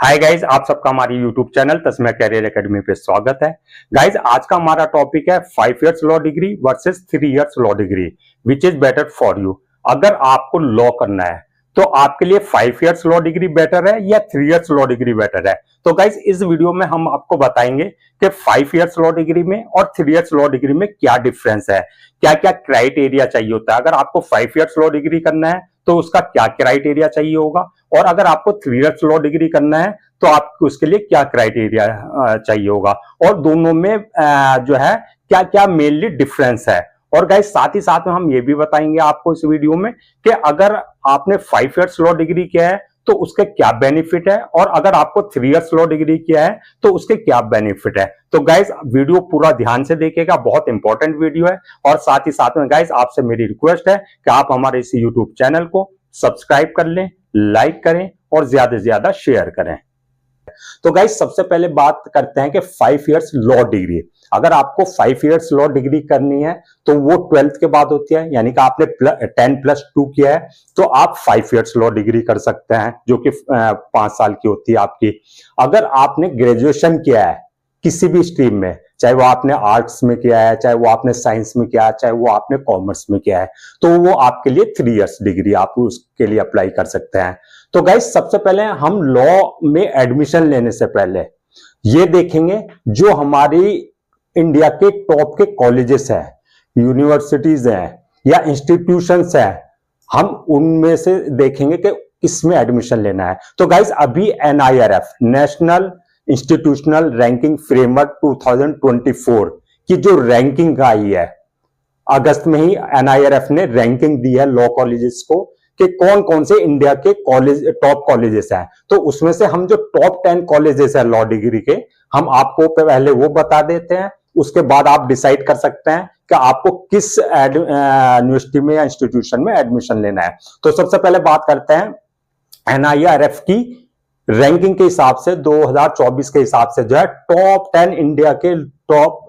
Hi guys, आप सबका हमारी यूट्यूब चैनल तस्मै कैरियर एकेडमी पे स्वागत है। गाइज, आज का हमारा टॉपिक है 5 years law degree versus 3 years law degree, which is better for you. अगर आपको लॉ करना है तो आपके लिए 5 इयर्स लॉ डिग्री बेटर है या 3 इयर्स लॉ डिग्री बेटर है। तो गाइज, इस वीडियो में हम आपको बताएंगे कि 5 इयर्स लॉ डिग्री में और 3 इयर्स लॉ डिग्री में क्या डिफरेंस है, क्या क्या क्राइटेरिया चाहिए होता है। अगर आपको 5 इयर्स लॉ डिग्री करना है तो उसका क्या क्राइटेरिया चाहिए होगा, और अगर आपको 3 इयर्स लॉ डिग्री करना है तो आपको उसके लिए क्या क्राइटेरिया चाहिए होगा, और दोनों में जो है क्या क्या मेनली डिफरेंस है। और गाइस, साथ ही साथ में हम ये भी बताएंगे आपको इस वीडियो में कि अगर आपने 5 इयर्स लॉ डिग्री किया है तो उसके क्या बेनिफिट है, और अगर आपको 3 इयर्स लॉ डिग्री किया है तो उसके क्या बेनिफिट है। तो गाइस, वीडियो पूरा ध्यान से देखिएगा, बहुत इंपॉर्टेंट वीडियो है। और साथ ही साथ में गाइस, आपसे मेरी रिक्वेस्ट है कि आप हमारे इस यूट्यूब चैनल को सब्सक्राइब कर लें, लाइक करें और ज्यादा से ज्यादा शेयर करें। तो गाइस, सबसे पहले बात करते हैं कि 5 इयर्स लॉ डिग्री। अगर आपको 5 इयर्स लॉ डिग्री करनी है तो वो 12th के बाद होती है, यानी कि आपने 10+2 किया है तो आप 5 इयर्स लॉ डिग्री कर सकते हैं, जो कि 5 साल की होती है आपकी। अगर आपने ग्रेजुएशन किया है किसी भी स्ट्रीम में, चाहे वो आपने आर्ट्स में किया है, चाहे वो आपने साइंस में किया है, चाहे वो आपने कॉमर्स में किया है, तो वो आपके लिए 3 इयर्स डिग्री आप उसके लिए अप्लाई कर सकते हैं। तो गाइस, सबसे पहले हम लॉ में एडमिशन लेने से पहले ये देखेंगे जो हमारी इंडिया के टॉप के कॉलेजेस हैं, यूनिवर्सिटीज हैं या इंस्टीट्यूशंस हैं, हम उनमें से देखेंगे कि किसमें एडमिशन लेना है। तो गाइस, अभी NIRF national institutional ranking framework 2024 की जो रैंकिंग आई है, अगस्त में ही NIRF ने रैंकिंग दी है लॉ कॉलेजेस को कि कौन कौन से इंडिया के कॉलेज टॉप कॉलेजेस हैं। तो उसमें से हम जो टॉप 10 कॉलेजेस हैं लॉ डिग्री के, हम आपको पहले वो बता देते हैं। उसके बाद आप डिसाइड कर सकते हैं कि आपको किस यूनिवर्सिटी में या इंस्टीट्यूशन में एडमिशन लेना है। तो सबसे पहले बात करते हैं NIRF की रैंकिंग के हिसाब से 2024 के हिसाब से जो है टॉप 10 इंडिया के टॉप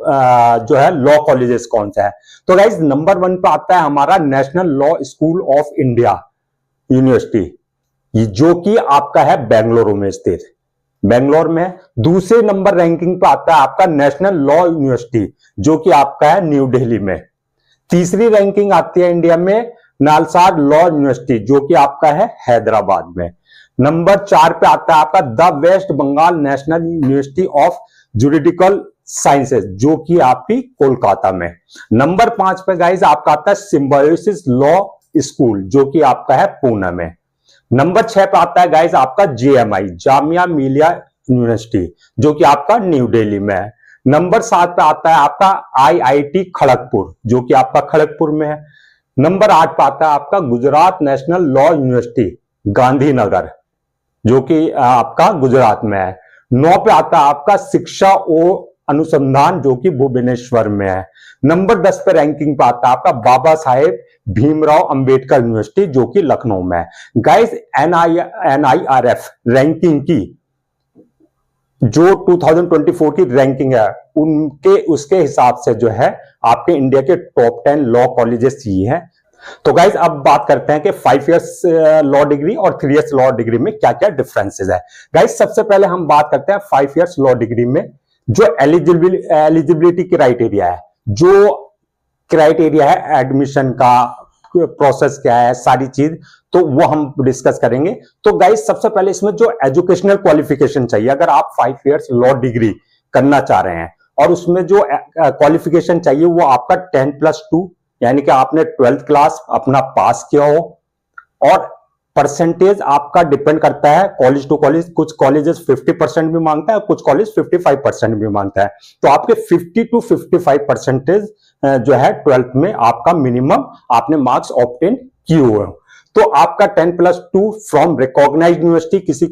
जो है लॉ कॉलेजेस कौन सा है। तो गाइज, नंबर 1 पे आता है हमारा national law school of India university, जो कि आपका है बेंगलुरु में स्थित, बेंगलोर में। दूसरे नंबर रैंकिंग पे आता है आपका नेशनल लॉ यूनिवर्सिटी, जो कि आपका है न्यू दिल्ली में। तीसरी रैंकिंग आती है इंडिया में नालसार लॉ यूनिवर्सिटी, जो कि आपका है हैदराबाद में। नंबर 4 पे आता है आपका the West Bengal national university of juridical sciences, जो कि आपकी कोलकाता में। नंबर 5 पे गाइज आपका आता है सिम्बायोसिस लॉ स्कूल, जो कि आपका है पुणे में। नंबर 6 पे आता है गाइज आपका JMI जामिया मिलिया यूनिवर्सिटी, जो कि आपका न्यू दिल्ली में है। नंबर 7 पे आता है आपका IIT खड़गपुर, जो कि आपका खड़गपुर में है। नंबर 8 पे आता है आपका Gujarat national law university Gandhinagar, जो कि आपका गुजरात में है। 9 पे आता है आपका शिक्षा और अनुसंधान, जो कि भुवनेश्वर में है। नंबर 10 पे रैंकिंग पे आता है आपका बाबा साहेब भीमराव अंबेडकर यूनिवर्सिटी, जो कि लखनऊ में है। गाइस, NIRF रैंकिंग की जो 2024 की रैंकिंग है, उसके हिसाब से जो है आपके इंडिया के टॉप 10 लॉ कॉलेजेस ये हैं। तो गाइज, अब बात करते हैं कि 5 इयर्स लॉ डिग्री और 3 इयर्स लॉ डिग्री में क्या क्या डिफरेंसेस है। गाइज, सबसे पहले हम बात करते हैं 5 इयर्स लॉ डिग्री में जो एलिजिबिलिटी क्राइटेरिया है, जो क्राइटेरिया है एडमिशन का, प्रोसेस क्या है, सारी चीज तो वो हम डिस्कस करेंगे। तो गाइज, सबसे पहले इसमें जो एजुकेशनल क्वालिफिकेशन चाहिए, अगर आप 5 इयर्स लॉ डिग्री करना चाह रहे हैं और उसमें जो क्वालिफिकेशन चाहिए वो आपका 10+2, यानी कि आपने 12th क्लास अपना पास किया हो, और परसेंटेज आपका डिपेंड करता है कॉलेज टू कॉलेज। कुछ कॉलेजेस 50% भी मांगता है, कुछ कॉलेज 55% भी मांगता है। तो आपके 50 to 55% जो है 12th में आपका मिनिमम आपने मार्क्स ऑब्टेन किए हुए हो। तो आपका 10+2 फ्रॉम रिकॉग्नाइज्ड यूनिवर्सिटी, किसी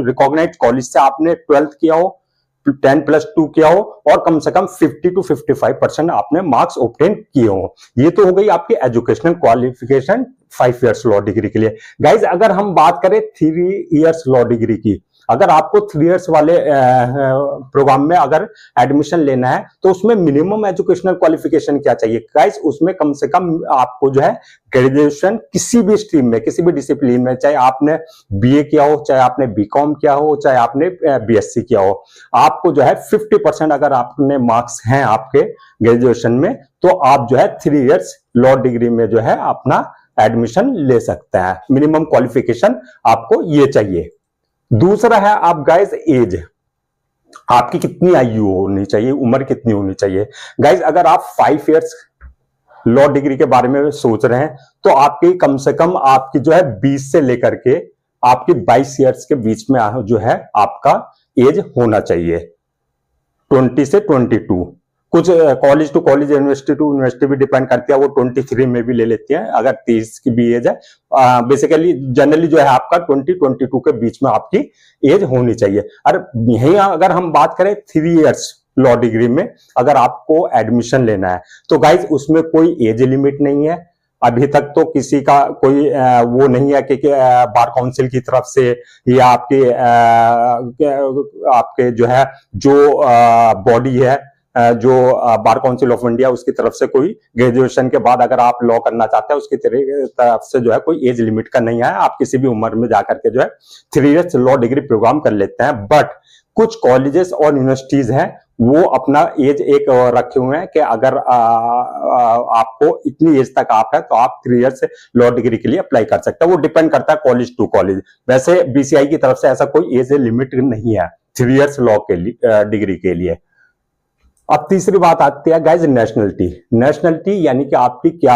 रिकॉग्नाइज्ड कॉलेज से आपने 12th किया हो, 10+2 किया हो, और कम से कम 50 to 55% आपने मार्क्स ऑब्टेन किए हो। ये तो हो गई आपकी educational qualification 5 years law degree के लिए। गाइज, अगर हम बात करें 3 इयर्स लॉ डिग्री की, अगर आपको 3 इयर्स वाले प्रोग्राम में अगर एडमिशन लेना है तो उसमें मिनिमम एजुकेशनल क्वालिफिकेशन क्या चाहिए गाइस, उसमें कम से कम आपको जो है ग्रेजुएशन किसी भी स्ट्रीम में, किसी भी डिसिप्लिन में, चाहे आपने बीए किया हो, चाहे आपने बीकॉम किया हो, चाहे आपने बीएससी किया हो, आपको जो है 50% अगर आपने मार्क्स हैं आपके ग्रेजुएशन में, तो आप जो है 3 इयर्स लॉ डिग्री में जो है अपना एडमिशन ले सकते हैं। मिनिमम क्वालिफिकेशन आपको ये चाहिए। दूसरा है आप गाइस एज, आपकी कितनी आयु होनी चाहिए, उम्र कितनी होनी चाहिए। गाइस अगर आप 5 इयर्स लॉ डिग्री के बारे में सोच रहे हैं तो आपकी कम से कम आपकी जो है 20 से लेकर के आपकी 22 इयर्स के बीच में जो है आपका एज होना चाहिए, 20 से 22। कुछ college to college, university to university भी डिपेंड करती है, वो 23 में भी ले लेती है अगर 30 की भी एज है। बेसिकली जनरली जो है आपका 20-22 के बीच में आपकी एज होनी चाहिए। और यही अगर हम बात करें 3 इयर्स लॉ डिग्री में अगर आपको एडमिशन लेना है तो गाइज उसमें कोई एज लिमिट नहीं है। अभी तक तो किसी का कोई वो नहीं है कि बार काउंसिल की तरफ से या आपके जो है जो बॉडी है, जो बार काउंसिल ऑफ इंडिया, उसकी तरफ से कोई ग्रेजुएशन के बाद अगर आप लॉ करना चाहते हैं उसकी तरफ से जो है कोई एज लिमिट का नहीं है। आप किसी भी उम्र में जाकर के जो है 3 इयर्स लॉ डिग्री प्रोग्राम कर लेते हैं। बट कुछ कॉलेजेस और यूनिवर्सिटीज हैं वो अपना एज एक रखे हुए हैं कि अगर आपको इतनी एज तक आप है तो आप 3 इयर्स लॉ डिग्री के लिए अप्लाई कर सकते हैं। वो डिपेंड करता है कॉलेज टू कॉलेज। वैसे बीसीआई की तरफ से ऐसा कोई एज लिमिट नहीं है 3 इयर्स लॉ के लिए डिग्री के लिए। अब तीसरी बात आती है गाइज नेशनलिटी। नेशनलिटी यानी कि आपकी क्या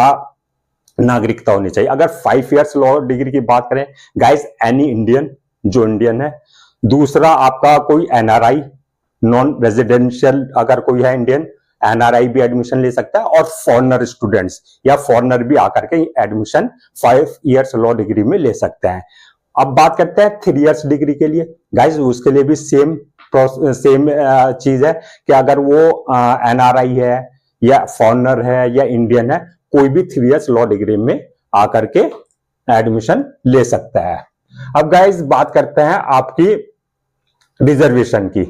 नागरिकता होनी चाहिए। अगर 5 इयर्स लॉ डिग्री की बात करें गाइज, एनी इंडियन जो इंडियन है। दूसरा आपका कोई एनआरआई, नॉन रेजिडेंशियल अगर कोई है इंडियन, एनआरआई भी एडमिशन ले सकता है। और फॉरेनर स्टूडेंट्स या फॉरेनर भी आकर के एडमिशन 5 इयर्स लॉ डिग्री में ले सकते हैं। अब बात करते हैं 3 इयर्स डिग्री के लिए गाइज, उसके लिए भी सेम चीज है कि अगर वो एनआरआई है या फॉरेनर है या इंडियन है, कोई भी 3 इयर्स लॉ डिग्री में आकर के एडमिशन ले सकता है। अब गाइज बात करते हैं आपकी रिजर्वेशन की,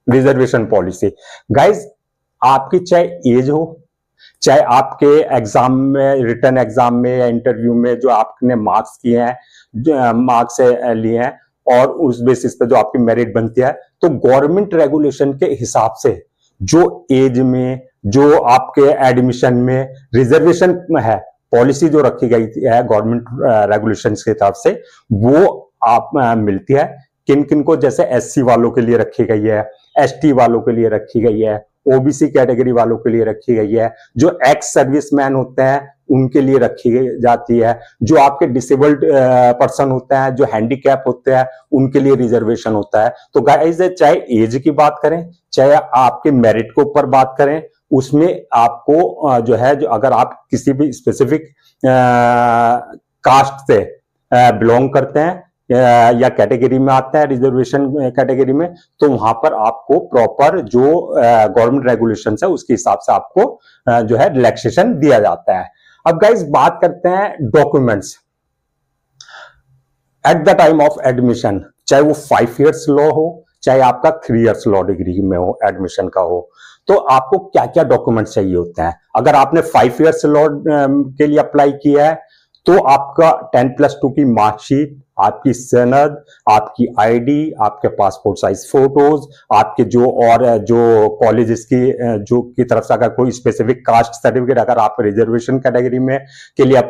रिजर्वेशन पॉलिसी। गाइज आपकी चाहे एज हो, चाहे आपके एग्जाम में, रिटर्न एग्जाम में या इंटरव्यू में जो आपने मार्क्स किए हैं, मार्क्स लिए हैं और उस बेसिस पे जो आपकी मेरिट बनती है, तो गवर्नमेंट रेगुलेशन के हिसाब से जो एज में, जो आपके एडमिशन में रिजर्वेशन है, पॉलिसी जो रखी गई है गवर्नमेंट रेगुलेशंस की तरफ से, वो आप मिलती है किन किन को। जैसे एससी वालों के लिए रखी गई है, एसटी वालों के लिए रखी गई है, ओबीसी कैटेगरी वालों के लिए रखी गई है, जो एक्स सर्विसमैन होते हैं उनके लिए रखी जाती है, जो आपके डिसेबल्ड पर्सन होते हैं, जो हैंडीकैप होते हैं, उनके लिए रिजर्वेशन होता है। तो गाइस चाहे एज की बात करें, चाहे आपके मेरिट के ऊपर बात करें, उसमें आपको जो है, जो अगर आप किसी भी स्पेसिफिक कास्ट से बिलोंग करते हैं या कैटेगरी में आते हैं, रिजर्वेशन कैटेगरी में, तो वहां पर आपको प्रॉपर जो गवर्नमेंट रेगुलेशन है उसके हिसाब से आपको जो है रिलैक्सेशन दिया जाता है। अब गाइस बात करते हैं documents at the time of admission. चाहे वो 5 इयर्स लॉ हो, चाहे आपका 3 इयर्स लॉ डिग्री में हो, एडमिशन का हो, तो आपको क्या क्या डॉक्यूमेंट्स चाहिए होते हैं। अगर आपने 5 इयर्स लॉ के लिए अप्लाई किया है तो आपका 10+2 की मार्कशीट, आपकी सनद, आपकी आईडी, आपके पासपोर्ट साइज फोटोज, आपके जो कॉलेजेस की जो की तरफ से अगर कोई स्पेसिफिक कास्ट सर्टिफिकेट, अगर आप रिजर्वेशन कैटेगरी में के लिए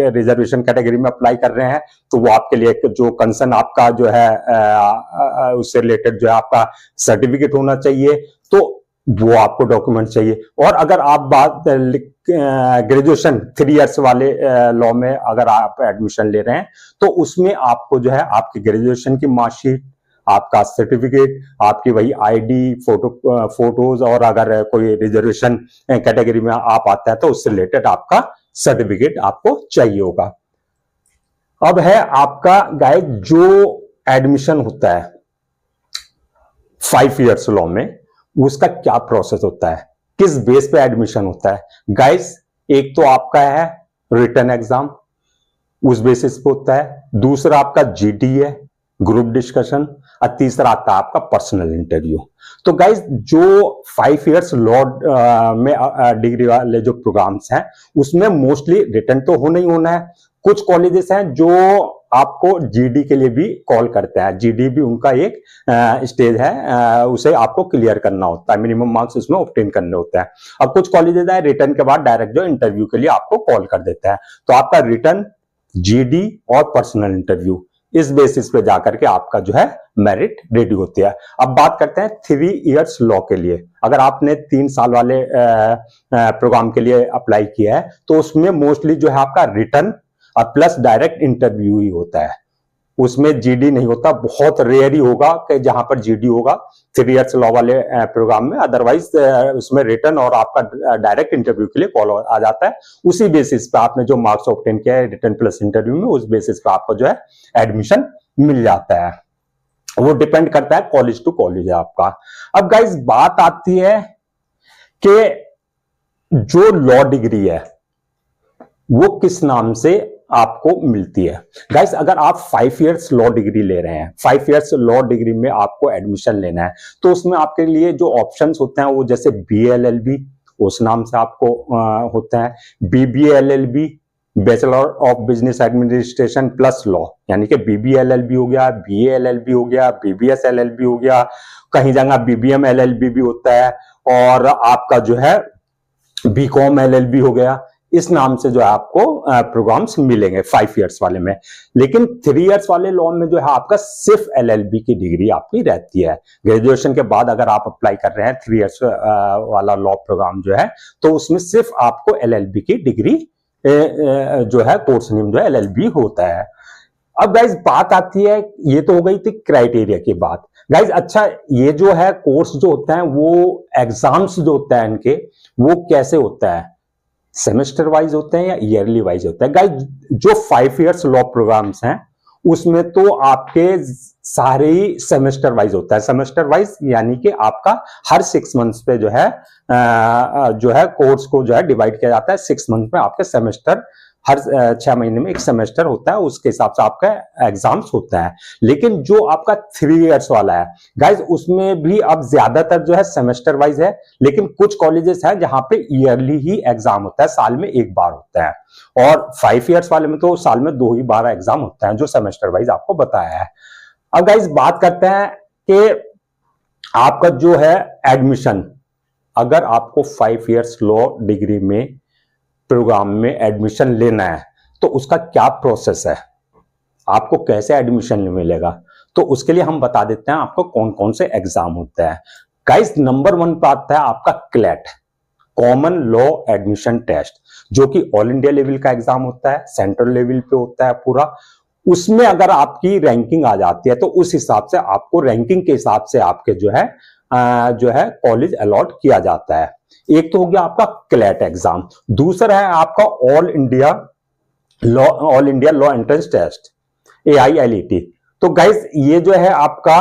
रिजर्वेशन कैटेगरी में अप्लाई कर रहे हैं तो वो आपके लिए जो कंसर्न आपका जो है उससे रिलेटेड जो है आपका सर्टिफिकेट होना चाहिए, तो वो आपको डॉक्यूमेंट चाहिए। और अगर आप बात ग्रेजुएशन 3 इयर्स वाले लॉ में अगर आप एडमिशन ले रहे हैं तो उसमें आपको जो है आपकी ग्रेजुएशन की मार्कशीट, आपका सर्टिफिकेट, आपकी वही आईडी, फोटोज, और अगर कोई रिजर्वेशन कैटेगरी में आप आता है तो उससे रिलेटेड आपका सर्टिफिकेट आपको चाहिए होगा। अब है आपका गाइस जो एडमिशन होता है 5 इयर्स लॉ में, उसका क्या प्रोसेस होता है, किस बेस पे एडमिशन होता है। गाइस एक तो आपका है रिटन एग्जाम, उस बेसिस पे होता है। दूसरा आपका जीडी है, ग्रुप डिस्कशन, और तीसरा आता है आपका पर्सनल इंटरव्यू। तो गाइज जो 5 इयर्स लॉ में डिग्री वाले जो प्रोग्राम्स हैं उसमें मोस्टली रिटर्न तो होना ही होना है। कुछ कॉलेजेस हैं जो आपको जीडी के लिए भी कॉल करते हैं, जीडी भी उनका एक स्टेज है, उसे आपको क्लियर करना होता है, मिनिमम मार्क्स उसमें ऑब्टेन करने होते हैं। अब कुछ कॉलेजेस हैं रिटर्न के बाद डायरेक्ट जो इंटरव्यू के लिए आपको कॉल कर देते हैं। तो आपका रिटर्न, जीडी और पर्सनल इंटरव्यू, इस बेसिस पे जाकर के आपका जो है मेरिट रेडी होती है। अब बात करते हैं 3 इयर्स लॉ के लिए। अगर आपने 3 साल वाले प्रोग्राम के लिए अप्लाई किया है तो उसमें मोस्टली जो है आपका रिटर्न और प्लस डायरेक्ट इंटरव्यू ही होता है, उसमें जीडी नहीं होता। बहुत रेयर ही होगा कि जहां पर जीडी होगा 3 इयर्स लॉ वाले प्रोग्राम में, अदरवाइज उसमें रिटर्न और आपका डायरेक्ट इंटरव्यू के लिए कॉल आ जाता है। उसी बेसिस पे आपने जो मार्क्स ऑब्टेन किया है रिटर्न प्लस इंटरव्यू में, उस बेसिस पे आपको जो है एडमिशन मिल जाता है। वो डिपेंड करता है कॉलेज टू कॉलेज है आपका। अब गाइज बात आती है कि जो लॉ डिग्री है वो किस नाम से आपको मिलती है। गाइस अगर आप 5 इयर्स लॉ डिग्री ले रहे हैं, 5 इयर्स लॉ डिग्री में आपको एडमिशन लेना है, तो उसमें आपके लिए जो ऑप्शंस होते हैं वो जैसे BLLB उस नाम से आपको होता है, BBLLB bachelor of business administration plus law, यानी कि BBLLB हो गया, BALLB हो गया, BBSLLB हो गया, कहीं जगह BBMLLB भी होता है, और आपका जो है BCom LLB हो गया। इस नाम से जो है आपको प्रोग्राम्स मिलेंगे 5 इयर्स वाले में। लेकिन 3 इयर्स वाले लॉ में जो है आपका सिर्फ LLB की डिग्री आपकी रहती है। ग्रेजुएशन के बाद अगर आप अप्लाई कर रहे हैं 3 इयर्स वाला लॉ प्रोग्राम जो है, तो उसमें सिर्फ आपको LLB की डिग्री जो है, कोर्स नेम जो है LLB होता है। अब गाइज बात आती है, ये तो हो गई थी क्राइटेरिया की बात। गाइज अच्छा, ये जो है कोर्स जो होता है वो एग्जाम्स जो होता है इनके, वो कैसे होता है, सेमेस्टर वाइज होते हैं या ईयरली वाइज होता है। गाइस जो 5 इयर्स लॉ प्रोग्राम्स हैं उसमें तो आपके सारे ही सेमेस्टर वाइज होता है। सेमेस्टर वाइज यानी कि आपका हर 6 मंथ्स पे जो है कोर्स को जो है डिवाइड किया जाता है। 6 मंथ में आपके सेमेस्टर, हर 6 महीने में एक सेमेस्टर होता है, उसके हिसाब से आपका एग्जाम्स होता है। लेकिन जो आपका 3 इयर्स वाला है गाइज, उसमें भी अब ज्यादातर जो है सेमेस्टर वाइज है, लेकिन कुछ कॉलेजेस हैं जहां पे ईयरली ही एग्जाम होता है, साल में एक बार होता है। और 5 इयर्स वाले में तो साल में 2 ही बार एग्जाम होता है, जो सेमेस्टर वाइज आपको बताया है। अब गाइज बात करते हैं कि आपका जो है एडमिशन, अगर आपको 5 इयर्स लॉ डिग्री में प्रोग्राम में एडमिशन लेना है तो उसका क्या प्रोसेस है, आपको कैसे एडमिशन मिलेगा, तो उसके लिए हम बता देते हैं आपको कौन कौन से एग्जाम होते हैं। गाइस नंबर 1 पे आता है आपका CLAT, common law admission test, जो कि ऑल इंडिया लेवल का एग्जाम होता है, सेंट्रल लेवल पे होता है पूरा। उसमें अगर आपकी रैंकिंग आ जाती है तो उस हिसाब से आपको, रैंकिंग के हिसाब से आपके जो है कॉलेज अलॉट किया जाता है। एक तो हो गया आपका क्लैट एग्जाम, दूसरा है आपका all India law entrance test, AILET। तो गाइस ये जो है आपका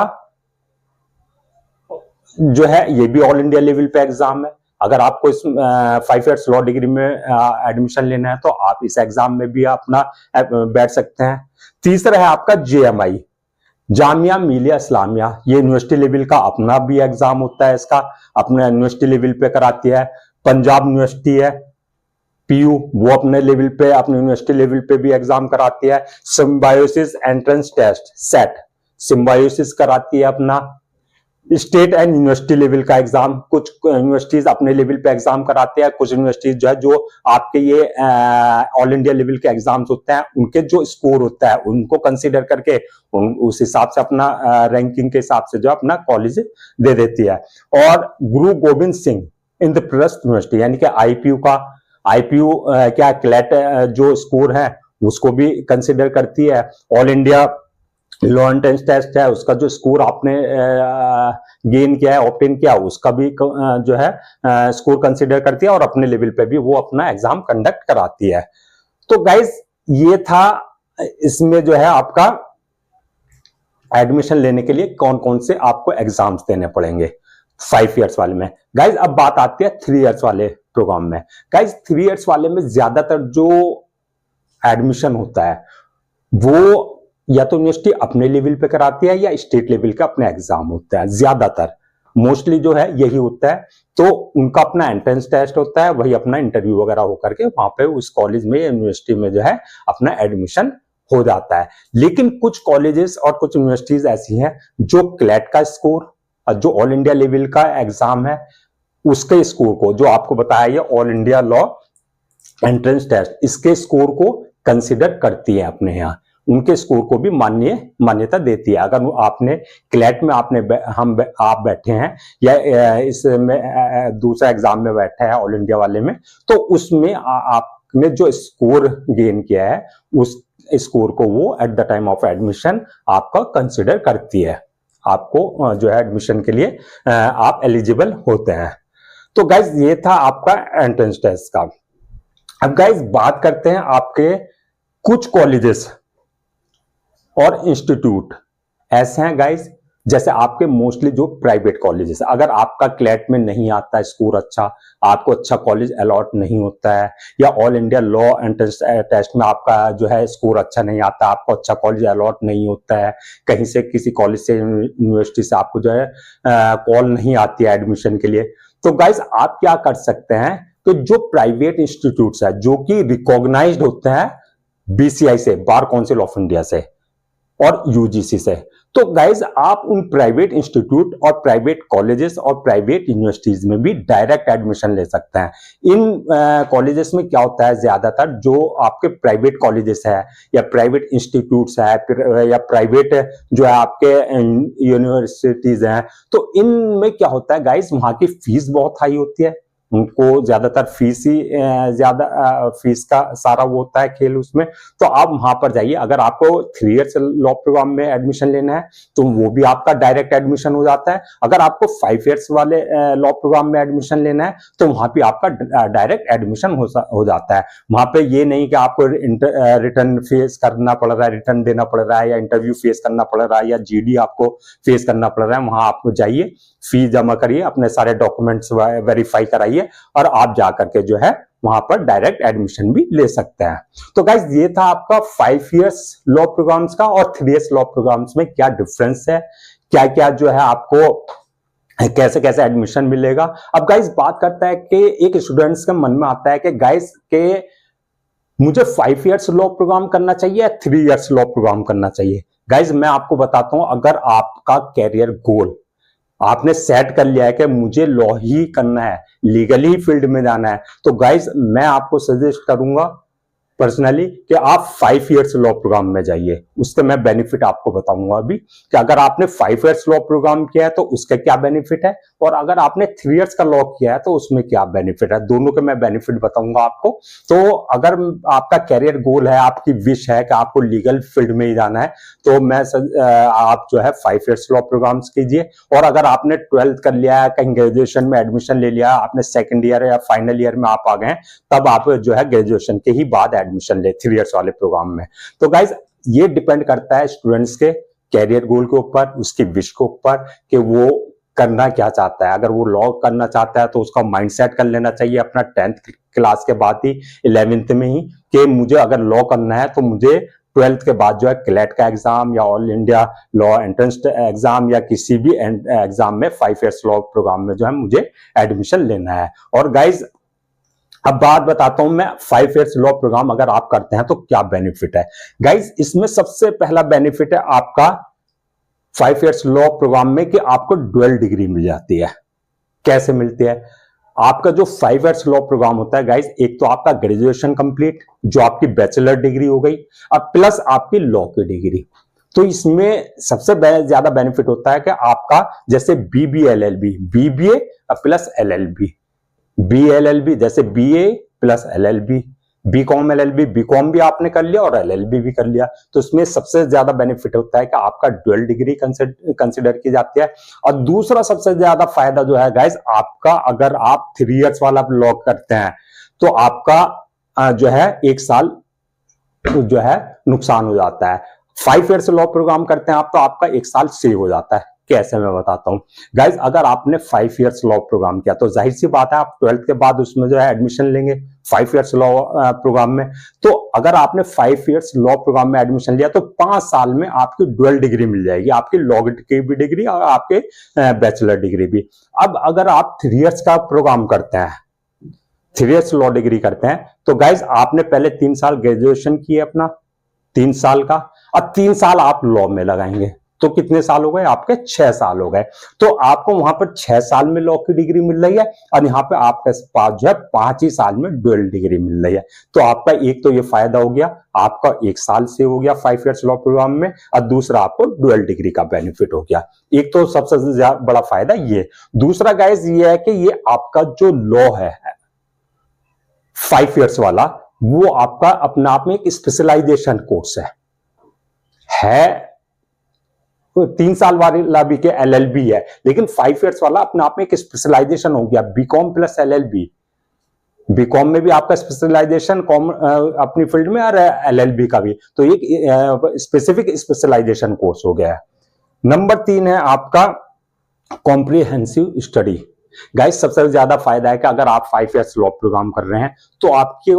जो है ये भी ऑल इंडिया लेवल पे एग्जाम है। अगर आपको इस 5 इयर्स लॉ डिग्री में एडमिशन लेना है तो आप इस एग्जाम में भी अपना बैठ सकते हैं। तीसरा है आपका JMI, जामिया मिलिया इस्लामिया, ये यूनिवर्सिटी लेवल का अपना भी एग्जाम होता है, इसका अपने यूनिवर्सिटी लेवल पे कराती है। पंजाब यूनिवर्सिटी है PU, वो अपने लेवल पे, अपने यूनिवर्सिटी लेवल पे भी एग्जाम कराती है। Symbiosis entrance test SET, Symbiosis कराती है अपना। स्टेट एंड यूनिवर्सिटी लेवल का एग्जाम, कुछ यूनिवर्सिटीज अपने लेवल पे एग्जाम कराते हैं, कुछ यूनिवर्सिटीज जो आपके ये ऑल इंडिया लेवल के एग्जाम्स होते हैं उनके जो स्कोर होता है उनको कंसीडर करके उस हिसाब से अपना रैंकिंग के हिसाब से जो अपना कॉलेज दे देती है। और गुरु गोविंद सिंह इंद्रप्रस्थ यूनिवर्सिटी, यानी कि IPU क्या क्लैट जो स्कोर है उसको भी कंसिडर करती है। All India law entrance test है, उसका जो स्कोर आपने गेन किया है, ऑब्टेन किया, उसका भी जो है स्कोर कंसिडर करती है और अपने लेवल पे भी वो अपना एग्जाम कंडक्ट कराती है। तो गाइस ये था, इसमें जो है आपका एडमिशन लेने के लिए कौन कौन से आपको एग्जाम्स देने पड़ेंगे 5 इयर्स वाले में। गाइस अब बात आती है 3 इयर्स वाले प्रोग्राम में। गाइस 3 इयर्स वाले में ज्यादातर जो एडमिशन होता है वो या तो यूनिवर्सिटी अपने लेवल पे कराती है या स्टेट लेवल का अपने एग्जाम होता है, ज्यादातर मोस्टली जो है यही होता है। तो उनका अपना एंट्रेंस टेस्ट होता है, वही अपना इंटरव्यू वगैरह होकर के वहां पे उस कॉलेज में यूनिवर्सिटी में जो है अपना एडमिशन हो जाता है। लेकिन कुछ कॉलेजेस और कुछ यूनिवर्सिटीज ऐसी हैं जो क्लैट का स्कोर, जो ऑल इंडिया लेवल का एग्जाम है उसके स्कोर को, जो आपको बताया ये all India law entrance test, इसके स्कोर को कंसिडर करती है अपने यहाँ, उनके स्कोर को भी मान्यता देती है। अगर आपने क्लैट में आप बैठे हैं या इसमें दूसरा एग्जाम में बैठे हैं ऑल इंडिया वाले में, तो उसमें आपने जो स्कोर गेन किया है उस स्कोर को वो at the time of admission आपका कंसिडर करती है, आपको जो है एडमिशन के लिए आप एलिजिबल होते हैं। तो गाइज ये था आपका एंट्रेंस टेस्ट का। अब गाइज बात करते हैं आपके कुछ कॉलेजेस और इंस्टीट्यूट ऐसे हैं गाइज, जैसे आपके मोस्टली जो प्राइवेट कॉलेजेस, अगर आपका क्लैट में नहीं आता है स्कोर अच्छा, आपको अच्छा कॉलेज अलॉट नहीं होता है, या all India law entrance test में आपका जो है स्कोर अच्छा नहीं आता, आपको अच्छा कॉलेज अलॉट नहीं होता है, कहीं से किसी कॉलेज से यूनिवर्सिटी से आपको जो है कॉल नहीं आती है एडमिशन के लिए, तो गाइज आप क्या कर सकते हैं कि जो प्राइवेट इंस्टीट्यूट्स है जो कि रिकॉग्नाइज्ड होते हैं बीसीआई से, बार काउंसिल ऑफ इंडिया से और यूजीसी से, तो गाइज आप उन प्राइवेट इंस्टीट्यूट और प्राइवेट कॉलेजेस और प्राइवेट यूनिवर्सिटीज में भी डायरेक्ट एडमिशन ले सकते हैं। इन कॉलेजेस में क्या होता है, ज्यादातर जो आपके प्राइवेट कॉलेजेस है या प्राइवेट इंस्टीट्यूट्स है या प्राइवेट जो है आपके यूनिवर्सिटीज हैं, तो इनमें क्या होता है गाइज, वहां की फीस बहुत हाई होती है, उनको ज्यादातर फीस ही ज्यादा फीस का सारा वो होता है खेल उसमें। तो आप वहां पर जाइए, अगर आपको 3 इयर्स लॉ प्रोग्राम में एडमिशन लेना है तो वो भी आपका डायरेक्ट एडमिशन हो जाता है। अगर आपको 5 इयर्स वाले लॉ प्रोग्राम में एडमिशन लेना है तो वहां भी आपका डायरेक्ट एडमिशन हो जाता है। वहां पे ये नहीं कि आपको रिटर्न फेस करना पड़ रहा है, रिटर्न देना पड़ रहा है, या इंटरव्यू फेस करना पड़ रहा है, या जीडी आपको फेस करना पड़ रहा है। वहां आपको जाइए, फीस जमा करिए, अपने सारे डॉक्यूमेंट्स वेरीफाई कराइए और आप जाकर के जो है वहां पर डायरेक्ट एडमिशन भी ले सकते हैं। तो गाइज ये था आपका 5 इयर्स लॉ प्रोग्राम्स का, और 3 इयर्स लॉ प्रोग्राम्स में क्या डिफरेंस है, क्या क्या जो है आपको कैसे कैसे एडमिशन मिलेगा। अब गाइज बात करता है कि एक स्टूडेंट्स के मन में आता है कि गाइज के मुझे 5 इयर्स लॉ प्रोग्राम करना चाहिए या 3 इयर्स लॉ प्रोग्राम करना चाहिए। गाइज मैं आपको बताता हूं, अगर आपका कैरियर गोल आपने सेट कर लिया है कि मुझे लॉ ही करना है, लीगली फील्ड में जाना है, तो गाइज मैं आपको सजेस्ट करूंगा पर्सनली कि आप 5 इयर्स लॉ प्रोग्राम में जाइए। उसके मैं बेनिफिट आपको बताऊंगा अभी कि अगर आपने 5 इयर्स लॉ प्रोग्राम किया है तो उसका क्या बेनिफिट है, और अगर आपने 3 इयर्स का लॉ किया है तो उसमें क्या बेनिफिट है, दोनों के मैं बेनिफिट बताऊंगा आपको। तो अगर आपका कैरियर गोल है, आपकी विश है कि आपको लीगल फील्ड में ही जाना है, तो मैं आप जो है 5 इयर्स लॉ प्रोग्राम्स कीजिए। और अगर आपने 12th कर लिया है, कहीं ग्रेजुएशन में एडमिशन ले लिया, आपने 2nd ईयर या फाइनल ईयर में आप आ गए, तब आप जो है ग्रेजुएशन के ही बाद एडमिशन ले 3 इयर्स वाले प्रोग्राम में। तो गाइज ये डिपेंड करता है स्टूडेंट्स के कैरियर गोल के ऊपर, उसकी विश के ऊपर कि वो करना क्या चाहता है। अगर वो लॉ करना चाहता है तो उसका माइंडसेट कर लेना चाहिए अपना 10th क्लास के बाद ही, 11th में ही, कि मुझे अगर लॉ करना है तो मुझे 12th के बाद जो है क्लैट का एग्जाम या all India law entrance exam या किसी भी एग्जाम में 5 इयर्स लॉ प्रोग्राम में जो है मुझे एडमिशन लेना है। और गाइज अब बात बताता हूं मैं, 5 इयर्स लॉ प्रोग्राम अगर आप करते हैं तो क्या बेनिफिट है। गाइज इसमें सबसे पहला बेनिफिट है आपका 5 इयर्स लॉ प्रोग्राम में कि आपको डुअल डिग्री मिल जाती है। कैसे मिलती है, आपका जो 5 इयर्स लॉ प्रोग्राम होता है गाइज, एक तो आपका ग्रेजुएशन कंप्लीट जो आपकी बैचलर डिग्री हो गई, अब प्लस आपकी लॉ की डिग्री। तो इसमें सबसे ज्यादा बेनिफिट होता है कि आपका जैसे BBA LLB, BBA plus LLB, BLLB, जैसे BA plus LLB, BCom LLB, BCom भी आपने कर लिया और एलएलबी भी कर लिया, तो इसमें सबसे ज्यादा बेनिफिट होता है कि आपका डुअल डिग्री कंसिडर की जाती है। और दूसरा सबसे ज्यादा फायदा जो है गाइस, आपका अगर आप 3 इयर्स वाला लॉ करते हैं तो आपका जो है 1 साल जो है नुकसान हो जाता है। 5 इयर्स लॉ प्रोग्राम करते हैं आप तो आपका 1 साल सेव हो जाता है। कैसे मैं बताता हूँ। गाइज अगर आपने 5 इयर्स लॉ प्रोग्राम किया तो जाहिर सी बात है आप 12th के बाद उसमें जो है एडमिशन लेंगे 5 इयर्स लॉ प्रोग्राम में। तो अगर आपने 5 इयर्स लॉ प्रोग्राम में एडमिशन लिया तो 5 साल में आपकी ड्यूअल डिग्री मिल जाएगी, आपकी लॉ की भी डिग्री और आपके बैचलर डिग्री भी। अब अगर आप 3 इयर्स का प्रोग्राम करते हैं, 3 इयर्स लॉ डिग्री करते हैं, तो गाइज आपने पहले 3 साल ग्रेजुएशन किए अपना 3 साल का, अब 3 साल आप लॉ में लगाएंगे तो कितने साल हो गए आपके? 6 साल हो गए। तो आपको वहां पर 6 साल में लॉ की डिग्री मिल रही है और यहाँ पे आपके पास जो है 5 ही साल में ड्यूअल डिग्री मिल रही है। तो आपका एक तो ये फायदा हो गया, आपका 1 साल से हो गया 5 इयर्स लॉ प्रोग्राम में, और दूसरा आपको ड्यूअल डिग्री का बेनिफिट हो गया। एक तो सबसे बड़ा फायदा ये। दूसरा गाइज ये है कि ये आपका जो लॉ है 5 इयर्स वाला, वो आपका अपने आप में एक स्पेशलाइजेशन कोर्स है 3 साल वाला भी के LLB है, लेकिन 5 इयर्स वाला अपने आप में एक स्पेशलाइजेशन हो गया, बीकॉम प्लस LLB। बीकॉम में भी आपका स्पेशलाइजेशन अपनी फील्ड में और LLB का भी, तो एक स्पेसिफिक स्पेशलाइजेशन कोर्स हो गया है। नंबर 3 है आपका कॉम्प्रिहेंसिव स्टडी। गाइस सबसे ज्यादा फायदा है कि अगर आप 5 इयर्स लॉ प्रोग्राम कर रहे हैं तो आपकी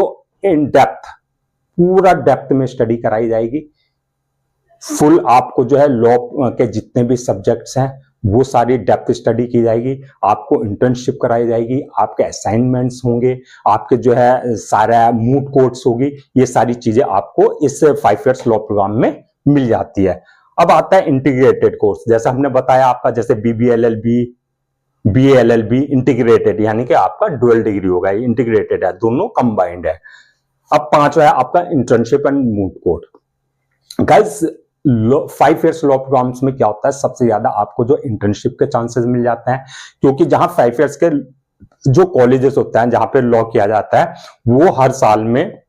इन डेप्थ, पूरा डेप्थ में स्टडी कराई जाएगी। फुल आपको जो है लॉ के जितने भी सब्जेक्ट्स हैं वो सारी डेप्थ स्टडी की जाएगी, आपको इंटर्नशिप कराई जाएगी, आपके असाइनमेंट्स होंगे, आपके जो है सारा मूट कोर्ट्स होगी, ये सारी चीजें आपको इस 5 इयर्स लॉ प्रोग्राम में मिल जाती है। अब आता है इंटीग्रेटेड कोर्स, जैसा हमने बताया आपका जैसे BBLLB, BALLB इंटीग्रेटेड, यानी कि आपका डुअल डिग्री होगा, इंटीग्रेटेड है, दोनों कंबाइंड है। अब 5वां है आपका internship and moot court. Guys 5 years law programs में क्या होता है, सबसे ज्यादा आपको जो इंटर्नशिप के चांसेस मिल जाते हैं, क्योंकि जहां 5 इयर्स के जो कॉलेजेस होते हैं जहां पे लॉ किया जाता है, वो हर साल में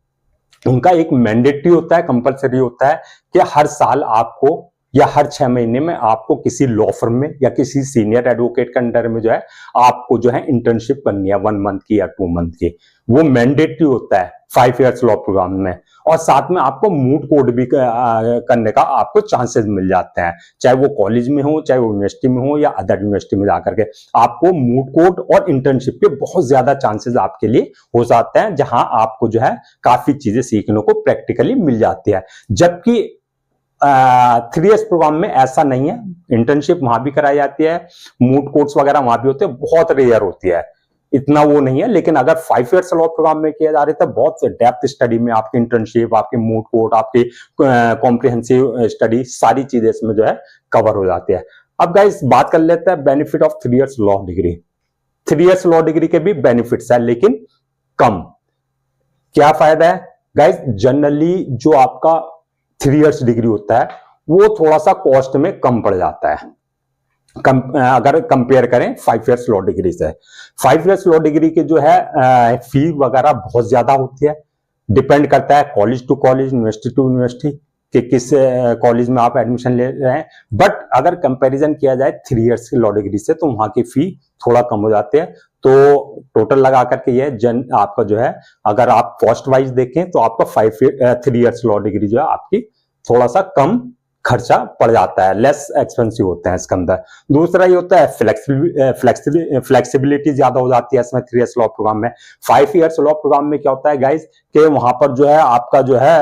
उनका एक मैंडेटरी होता है, कंपलसरी होता है कि हर साल आपको या हर 6 महीने में आपको किसी लॉ फर्म में या किसी सीनियर एडवोकेट के अंडर में जो है आपको जो है इंटर्नशिप करनी है 1 मंथ की या 2 मंथ की, वो मैंडेटरी होता है 5 इयर्स लॉ प्रोग्राम में। और साथ में आपको मूट कोर्ट भी करने का आपको चांसेस मिल जाते हैं, चाहे वो कॉलेज में हो, चाहे वो यूनिवर्सिटी में हो या अदर यूनिवर्सिटी में जाकर के, आपको मूट कोर्ट और इंटर्नशिप के बहुत ज्यादा चांसेस आपके लिए हो जाते हैं, जहां आपको जो है काफी चीजें सीखने को प्रैक्टिकली मिल जाती है। जबकि 3 इयर्स प्रोग्राम में ऐसा नहीं है, इंटर्नशिप वहां भी कराई जाती है, मूट कोर्ट्स वगैरह वहां भी होते हैं, बहुत रेयर होती है, इतना वो नहीं है। लेकिन अगर 5 इयर्स लॉ प्रोग्राम में किया जा रहा है तो बहुत डेप्थ स्टडी में आपकी इंटर्नशिप, आपके मूट कोर्ट, आपकी कॉम्प्रिहेंसिव स्टडी, सारी चीजें इसमें जो है कवर हो जाती है। अब गाइस बात कर लेते हैं benefit of 3 years law degree. 3 years law degree के भी बेनिफिट्स है लेकिन कम। क्या फायदा है गाइस? जनरली जो आपका 3 इयर्स डिग्री होता है वो थोड़ा सा कॉस्ट में कम पड़ जाता है अगर कंपेयर करें 5 इयर्स लॉ डिग्री से। 5 इयर्स लॉ डिग्री के जो है फी वगैरह बहुत ज्यादा होती है, डिपेंड करता है college to college, university to university कि किस कॉलेज में आप एडमिशन ले रहे हैं। बट अगर कंपैरिजन किया जाए 3 इयर्स की लॉ डिग्री से तो वहां की फी थोड़ा कम हो जाते हैं। तो टोटल लगा करके ये आपका जो है, अगर आप कॉस्ट वाइज देखें तो आपका 3 इयर्स लॉ डिग्री जो है आपकी थोड़ा सा कम खर्चा पड़ जाता है, लेस एक्सपेंसिव होते हैं इसके अंदर। दूसरा ये होता है फ्लेक्सिबिलिटी ज्यादा हो जाती है इसमें 3 इयर्स लॉ प्रोग्राम में। 5 इयर्स लॉ प्रोग्राम में क्या होता है गाइज कि वहां पर जो है आपका जो है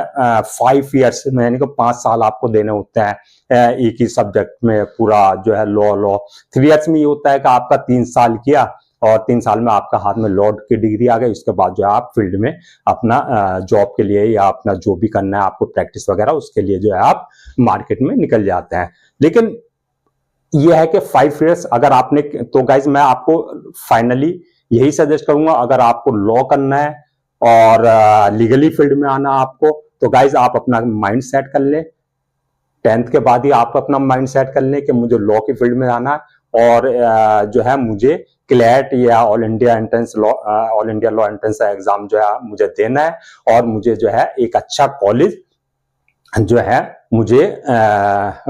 5 इयर्स में यानी कि 5 साल आपको देने होते हैं एक ही सब्जेक्ट में, पूरा जो है लॉ। 3 इयर्स में ये होता है कि आपका 3 साल किया और 3 साल में आपका हाथ में लॉ की डिग्री आ गई, उसके बाद जो है आप फील्ड में अपना जॉब के लिए या अपना जो भी करना है आपको प्रैक्टिस वगैरह, उसके लिए जो है आप मार्केट में निकल जाते हैं। लेकिन यह है कि 5 इयर्स अगर आपने, तो गाइज मैं आपको फाइनली यही सजेस्ट करूंगा, अगर आपको लॉ करना है और लीगली फील्ड में आना आपको, तो गाइज आप अपना माइंड सेट कर ले। 10th के बाद ही आप अपना माइंड सेट कर लें कि मुझे लॉ की फील्ड में आना है और जो है मुझे क्लैट या all India law entrance exam जो है मुझे देना है और मुझे जो है एक अच्छा कॉलेज जो है मुझे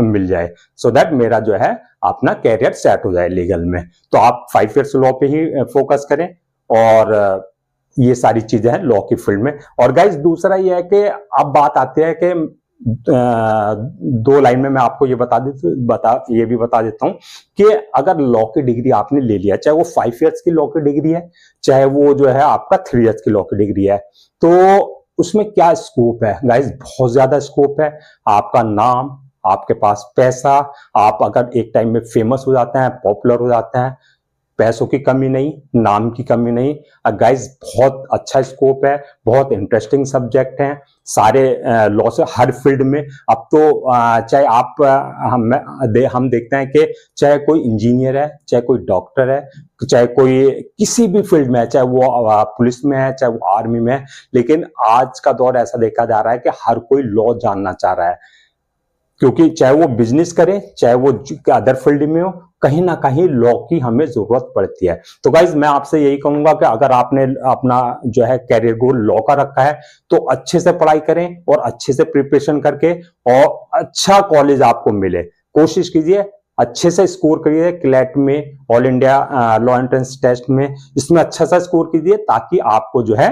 मिल जाए, सो दैट मेरा जो है अपना कैरियर सेट हो जाए लीगल में। तो आप 5 इयर्स लॉ पे ही फोकस करें और ये सारी चीजें हैं लॉ की फील्ड में। और गाइज दूसरा ये है कि अब बात आती है कि दो लाइन में मैं आपको ये ये भी बता देता हूं कि अगर लॉ की डिग्री आपने ले लिया, चाहे वो 5 इयर्स की लॉ की डिग्री है, चाहे वो जो है आपका 3 इयर्स की लॉ की डिग्री है, तो उसमें क्या स्कोप है गाइस? बहुत ज्यादा स्कोप है। आपका नाम, आपके पास पैसा, आप अगर एक टाइम में फेमस हो जाते हैं, पॉपुलर हो जाते हैं, पैसों की कमी नहीं, नाम की कमी नहीं। गाइस बहुत अच्छा स्कोप है, बहुत इंटरेस्टिंग सब्जेक्ट है सारे लॉ से हर फील्ड में। अब तो चाहे आप हम देखते हैं कि चाहे कोई इंजीनियर है, चाहे कोई डॉक्टर है, चाहे कोई किसी भी फील्ड में है, चाहे वो पुलिस में है, चाहे वो आर्मी में है, लेकिन आज का दौर ऐसा देखा जा रहा है कि हर कोई लॉ जानना चाह रहा है, क्योंकि चाहे वो बिजनेस करे, चाहे वो अदर फील्ड में हो, कहीं ना कहीं लॉ की हमें जरूरत पड़ती है। तो गाइज मैं आपसे यही कहूंगा कि अगर आपने अपना जो है कैरियर गोल लॉ का रखा है, तो अच्छे से पढ़ाई करें और अच्छे से प्रिपरेशन करके और अच्छा कॉलेज आपको मिले, कोशिश कीजिए, अच्छे से स्कोर करिए क्लैट में, all India law entrance test में, इसमें अच्छा सा स्कोर कीजिए ताकि आपको जो है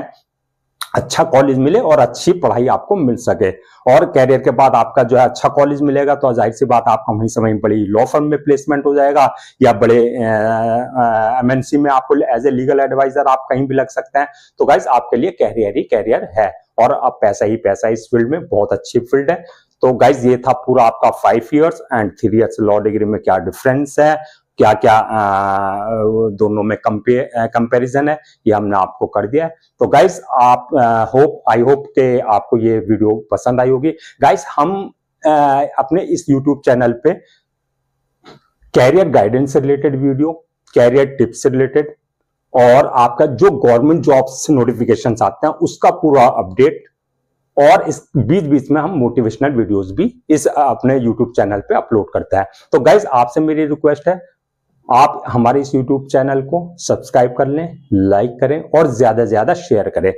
अच्छा कॉलेज मिले और अच्छी पढ़ाई आपको मिल सके। और कैरियर के बाद आपका जो है अच्छा कॉलेज मिलेगा तो जाहिर सी बात आपका वहीं से वहीं बड़ी लॉ फर्म में प्लेसमेंट हो जाएगा, या बड़े एमएनसी में आपको एज ए लीगल एडवाइजर आप कहीं भी लग सकते हैं। तो गाइस आपके लिए कैरियर ही कैरियर है, और अब पैसा ही पैसा इस फील्ड में, बहुत अच्छी फील्ड है। तो गाइज ये था पूरा आपका 5 years and 3 years law degree में क्या डिफरेंस है, क्या क्या दोनों में कंपैरिजन है, ये हमने आपको कर दिया है। तो गाइस आप आई होप के आपको ये वीडियो पसंद आई होगी। गाइस हम अपने इस यूट्यूब चैनल पे कैरियर गाइडेंस से रिलेटेड वीडियो, कैरियर टिप्स से रिलेटेड, और आपका जो गवर्नमेंट जॉब्स से नोटिफिकेशन आते हैं उसका पूरा अपडेट, और इस बीच बीच में हम मोटिवेशनल वीडियोस भी इस अपने यूट्यूब चैनल पे अपलोड करता है। तो गाइज आपसे मेरी रिक्वेस्ट है, आप हमारे इस यूट्यूब चैनल को सब्सक्राइब कर लें, लाइक करें और ज्यादा से ज्यादा शेयर करें।